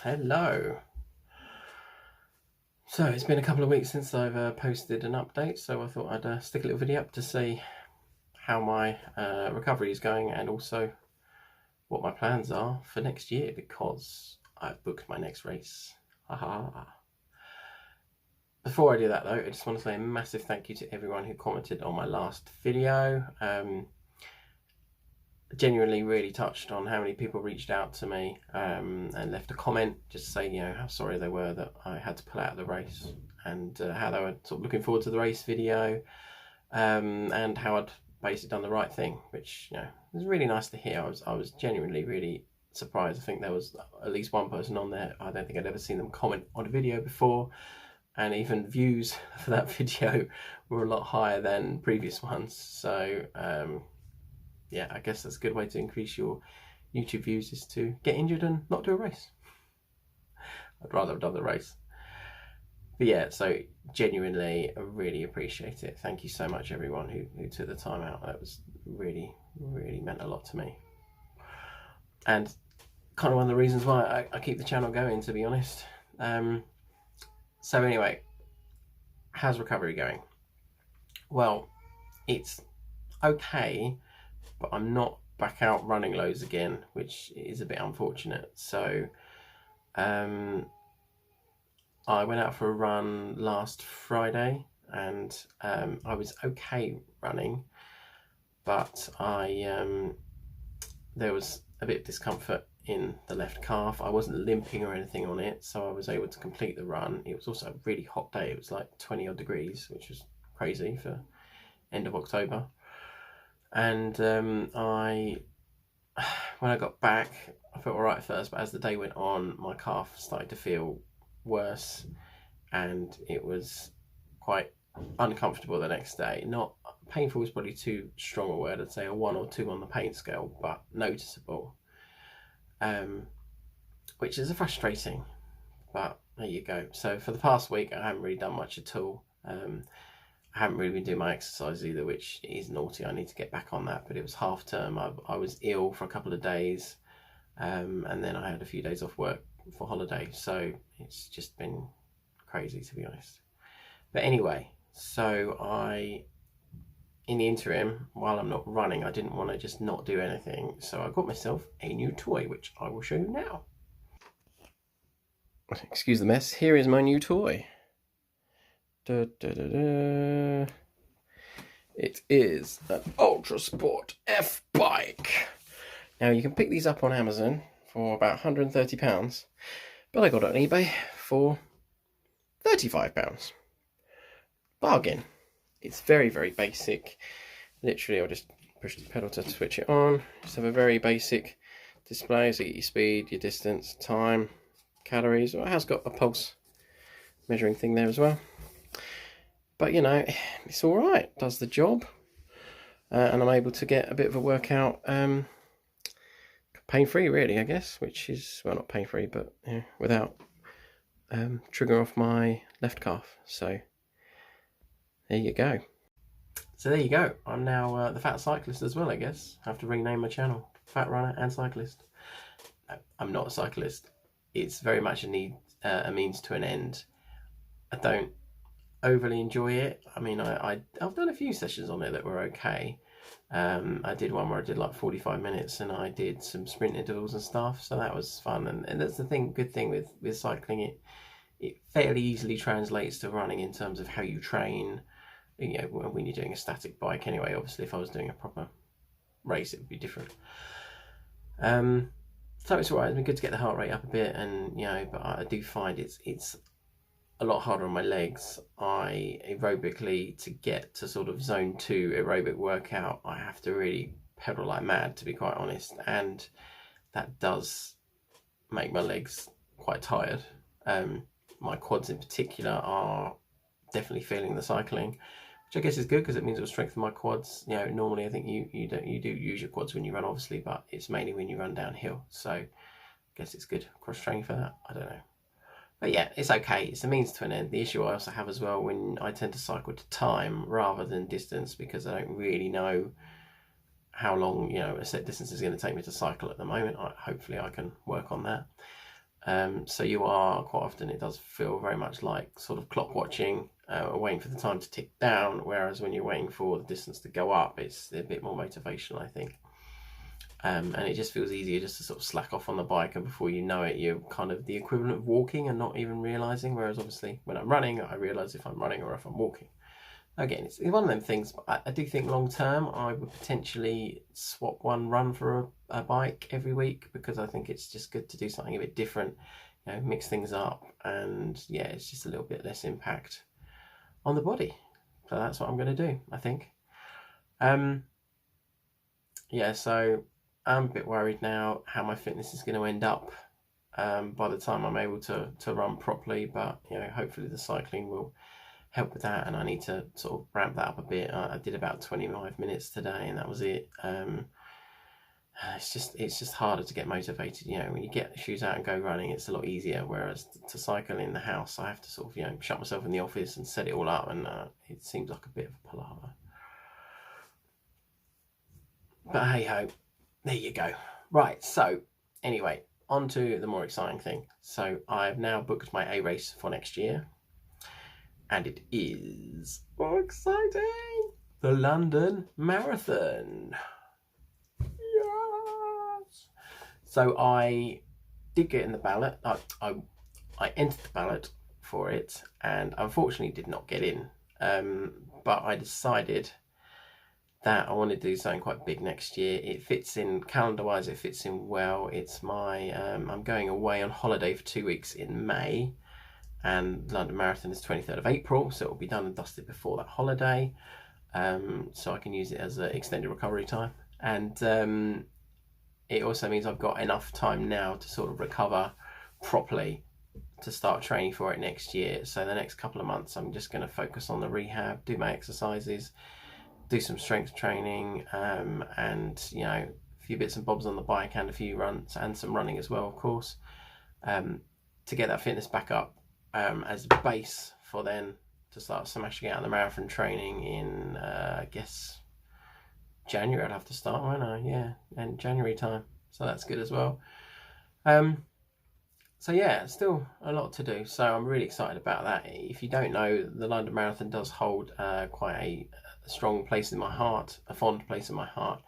Hello. So it's been a couple of weeks since I've posted an update, so I thought I'd stick a little video up to see how my recovery is going and also what my plans are for next year, because I've booked my next race. Haha. Before I do that though, I just want to say a massive thank you to everyone who commented on my last video. Genuinely really touched on how many people reached out to me and left a comment just saying, how sorry they were that I had to pull out of the race, and how they were sort of looking forward to the race video, and how I'd basically done the right thing, which it was really nice to hear. I was genuinely really surprised. I think there was at least one person on there. I don't think I'd ever seen them comment on a video before, and even views for that video were a lot higher than previous ones. So yeah, I guess that's a good way to increase your YouTube views, is to get injured and not do a race. I'd rather have done the race. But yeah, so genuinely, I really appreciate it. Thank you so much, everyone who took the time out. That was really, really meant a lot to me. And kind of one of the reasons why I keep the channel going, to be honest. So anyway, how's recovery going? Well, it's okay, but I'm not back out running loads again, which is a bit unfortunate. So I went out for a run last Friday, and I was okay running, but there was a bit of discomfort in the left calf. I wasn't limping or anything on it, so I was able to complete the run. It was also a really hot day. It was like 20 odd degrees, which was crazy for end of October. And when I got back, I felt all right at first, but as the day went on, my calf started to feel worse, and it was quite uncomfortable the next day. Not painful is probably too strong a word. I'd say a 1 or 2 on the pain scale, but noticeable, which is frustrating. But there you go. So for the past week, I haven't really done much at all. I haven't really been doing my exercise either, which is naughty. I need to get back on that, but it was half term. I was ill for a couple of days, and then I had a few days off work for holiday, so it's just been crazy, to be honest. But anyway, so in the interim, while I'm not running, I didn't want to just not do anything, so I got myself a new toy, which I will show you now. Excuse the mess. Here is my new toy. Da, da, da, da. It is an Ultra Sport F bike. Now you can pick these up on Amazon for about £130, but I got it on eBay for £35. Bargain. It's very, very basic. Literally, I'll just push the pedal to switch it on. Just have a very basic display, so you get your speed, your distance, time, calories. Well, it has got a pulse measuring thing there as well. But it's all right, does the job, and I'm able to get a bit of a workout pain-free, really, I guess, which is, well, not pain-free, but without triggering off my left calf. So there you go. So there you go. I'm now the Fat Cyclist as well, I guess. I have to rename my channel, Fat Runner and Cyclist. No, I'm not a cyclist. It's very much a means to an end. I don't overly enjoy it. I mean, I've done a few sessions on it that were okay. I did one where I did like 45 minutes, and I did some sprint intervals and stuff, so that was fun. And that's the good thing with cycling. It fairly easily translates to running in terms of how you train. When you're doing a static bike anyway. Obviously, if I was doing a proper race, it would be different. So it's alright. It's been good to get the heart rate up a bit, and but I do find it's a lot harder on my legs. Aerobically, to get to sort of zone 2 aerobic workout, I have to really pedal like mad, to be quite honest, and that does make my legs quite tired. My quads in particular are definitely feeling the cycling, which I guess is good because it means it will strengthen my quads. Normally I think you do use your quads when you run, obviously, but it's mainly when you run downhill, so I guess it's good cross training for that. I don't know. But yeah, it's okay. It's a means to an end. The issue I also have as well, when I tend to cycle to time rather than distance, because I don't really know how long a set distance is going to take me to cycle at the moment. Hopefully I can work on that. So you are, quite often it does feel very much like sort of clock watching, waiting for the time to tick down, whereas when you're waiting for the distance to go up, it's a bit more motivational, I think. And it just feels easier just to sort of slack off on the bike, and before you know it, you're kind of the equivalent of walking and not even realising, whereas obviously when I'm running, I realise if I'm running or if I'm walking. Again, it's one of them things, but I do think long term I would potentially swap one run for a bike every week, because I think it's just good to do something a bit different, you know, mix things up, and yeah, it's just a little bit less impact on the body. So that's what I'm going to do, I think. Yeah, so I'm a bit worried now how my fitness is going to end up by the time I'm able to run properly, but you know, hopefully the cycling will help with that, and I need to sort of ramp that up a bit. I did about 25 minutes today, and that was it. It's just harder to get motivated. You know, when you get the shoes out and go running, it's a lot easier. Whereas to cycle in the house, I have to sort of, you know, shut myself in the office and set it all up, and it seems like a bit of a palaver. But hey ho, there you go. Right, so anyway, on to the more exciting thing. So I've now booked my A race for next year, and it is exciting. The London Marathon. Yes. So I did get in the ballot. I entered the ballot for it, and unfortunately did not get in. But I decided that I want to do something quite big next year. It fits in, calendar-wise, it fits in well. It's my, I'm going away on holiday for 2 weeks in May, and London Marathon is 23rd of April, so it will be done and dusted before that holiday, so I can use it as an extended recovery time. And it also means I've got enough time now to sort of recover properly to start training for it next year. So the next couple of months I'm just going to focus on the rehab, do my exercises, do some strength training, and you know, a few bits and bobs on the bike, and a few runs and some running as well, of course, to get that fitness back up, as a base for then to start smashing out the marathon training in I guess January. I'd have to start, won't I? Yeah, and January time, so that's good as well. So yeah, still a lot to do, so I'm really excited about that. If you don't know, the London Marathon does hold quite a strong place in my heart, a fond place in my heart.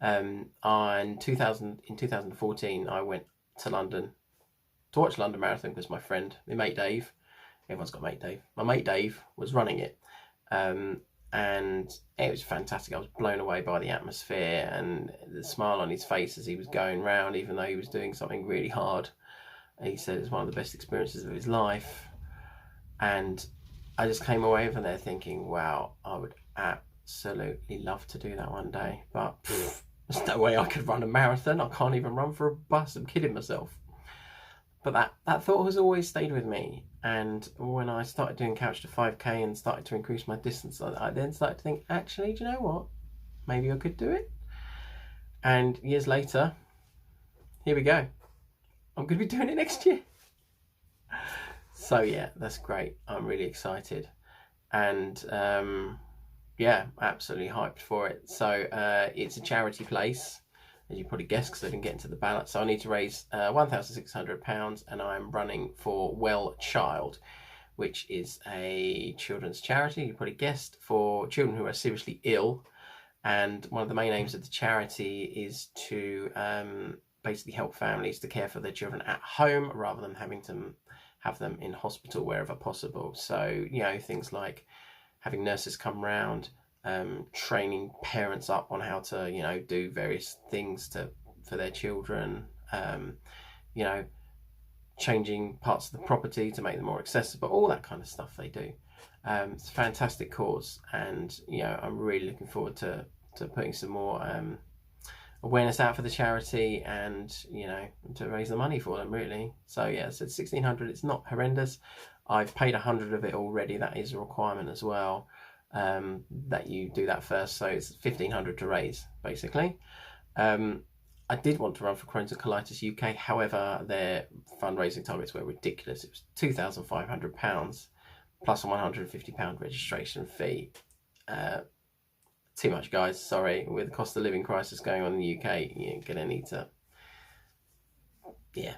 In 2014 I went to London to watch London Marathon because my friend, my mate Dave, everyone's got mate Dave, my mate Dave was running it, and it was fantastic. I was blown away by the atmosphere and the smile on his face as he was going round, even though he was doing something really hard. He said it was one of the best experiences of his life, and I just came away from there thinking, wow, I would absolutely love to do that one day, but there's no way I could run a marathon. I can't even run for a bus. I'm kidding myself. But that thought has always stayed with me, and when I started doing Couch to 5K and started to increase my distance, I then started to think, actually, do you know what? Maybe I could do it. And years later, here we go. I'm going to be doing it next year. So yeah, that's great. I'm really excited, and yeah, absolutely hyped for it. So it's a charity place, as you probably guessed, because I didn't get into the ballot. So I need to raise £1,600, and I'm running for Well Child, which is a children's charity, you probably guessed, for children who are seriously ill. And one of the main aims of the charity is to basically help families to care for their children at home rather than having to have them in hospital wherever possible. So, you know, things like having nurses come round, training parents up on how to, you know, do various things for their children, you know, changing parts of the property to make them more accessible, all that kind of stuff they do. It's a fantastic cause, and you know, I'm really looking forward to putting some more awareness out for the charity, and you know, to raise the money for them, really. So yeah, so it's 1,600. It's not horrendous. I've paid 100 of it already. That is a requirement as well, that you do that first. So it's 1,500 to raise, basically. I did want to run for Crohn's and Colitis UK. However, their fundraising targets were ridiculous. It was £2,500 plus a £150 registration fee. Too much, guys. Sorry. With the cost of living crisis going on in the UK, you're going to need to, yeah,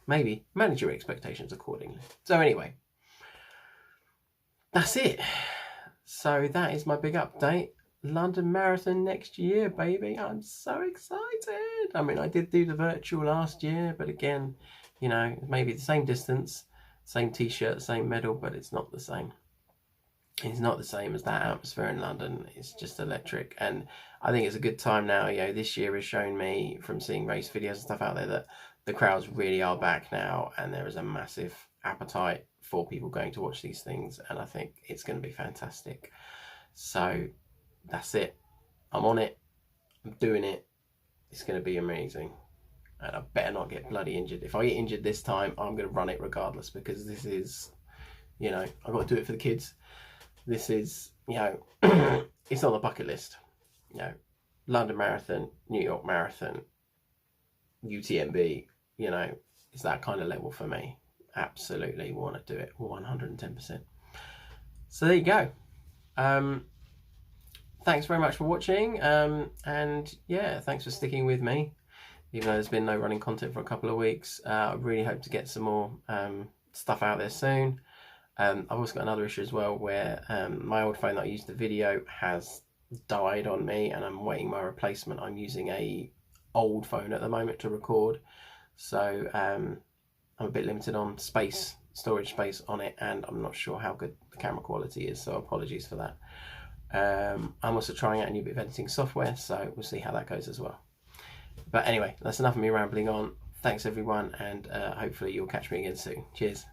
maybe manage your expectations accordingly. So anyway, that's it. So that is my big update. London Marathon next year, baby. I'm so excited. I mean, I did do the virtual last year, but again, you know, maybe the same distance, same t-shirt, same medal, but it's not the same. It's not the same as that atmosphere in London. It's just electric. And I think it's a good time now. You know, this year has shown me from seeing race videos and stuff out there that the crowds really are back now, and there is a massive appetite for people going to watch these things, and I think it's going to be fantastic. So that's it. I'm on it. I'm doing it. It's going to be amazing. And I better not get bloody injured. If I get injured this time, I'm going to run it regardless, because this is, you know, I've got to do it for the kids. This is, you know, it's on the bucket list. You know, London Marathon, New York Marathon, UTMB, you know, it's that kind of level for me. Absolutely want to do it 110%. So there you go. Thanks very much for watching, and yeah, thanks for sticking with me even though there's been no running content for a couple of weeks. I really hope to get some more stuff out there soon. I've also got another issue as well where my old phone that I used the video has died on me, and I'm waiting my replacement. I'm using a old phone at the moment to record, so I'm a bit limited on space, storage space on it, and I'm not sure how good the camera quality is, so apologies for that. I'm also trying out a new bit of editing software, so we'll see how that goes as well. But anyway, that's enough of me rambling on. Thanks everyone, and hopefully you'll catch me again soon. Cheers.